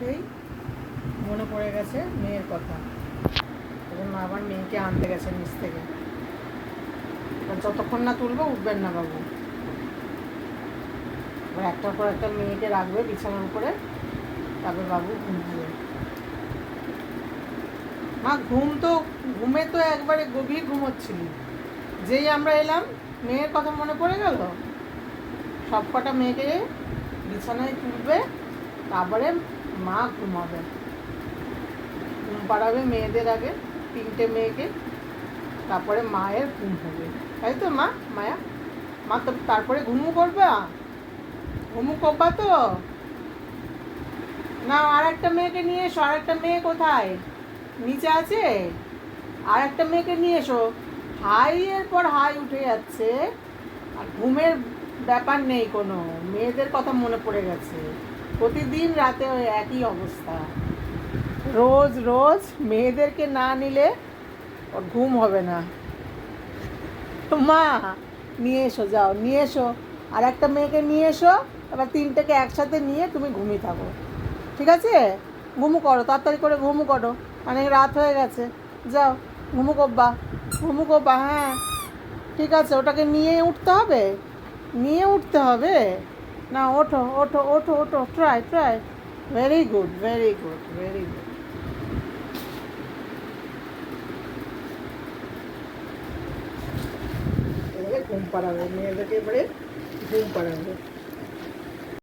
উঠেই মনে পড়ে গেছে মেয়ের কথা। তখন মা আবার মেয়েকে আনতে গেছে নিচ থেকে। এবার যতক্ষণ না তুলবো উঠবেন না বাবু। এবার একটার পর একটা মেয়েকে রাখবে বিছানার উপরে, তারপর বাবু ঘুমবে। মা ঘুমে তো একবারে গভীর ঘুমোচ্ছিলি, যেই আমরা এলাম মেয়ের কথা মনে পড়ে গেল। সব কটা মেয়েকে বিছানায় তুলবে, তারপরে মা ঘুমাবে। ঘুম পাড়াবে মেয়েদের আগে, 3টে মেয়েকে, তারপরে মায়ের ঘুম হবে, তাই তো মা? মায়া মা তো তারপরে ঘুমু করবে, ঘুমু করবা তো না? আর একটা মেয়েকে নিয়ে এসো। আর একটা মেয়ে কোথায়? নিচে আছে? আর একটা মেয়েকে নিয়ে এসো। হাইয়ের পর হাই উঠে যাচ্ছে, আর ঘুমের ব্যাপার নেই কোনো। মেয়েদের কথা মনে পড়ে গেছে। প্রতিদিন রাতে ওই একই অবস্থা। রোজ রোজ মেয়েদেরকে না নিলে ওর ঘুম হবে না। মা নিয়ে এসো, যাও নিয়ে এসো। আর একটা মেয়েকে নিয়ে এসো। এবার 3টেকে একসাথে নিয়ে তুমি ঘুমিয়ে থাকো, ঠিক আছে? ঘুমু করো, তাড়াতাড়ি করে ঘুমু করো, অনেক রাত হয়ে গেছে। যাও ঘুমু করবা, ঘুমু করবা। হ্যাঁ ঠিক আছে, ওটাকে নিয়ে উঠতে হবে, নিয়ে উঠতে হবে। না ওঠো ওঠো ওঠো ওঠো, try try. Very good very good very good. এবারে ঘুম পাড়াবে মেয়েদেরকে, এবারে ঘুম পাড়াবে।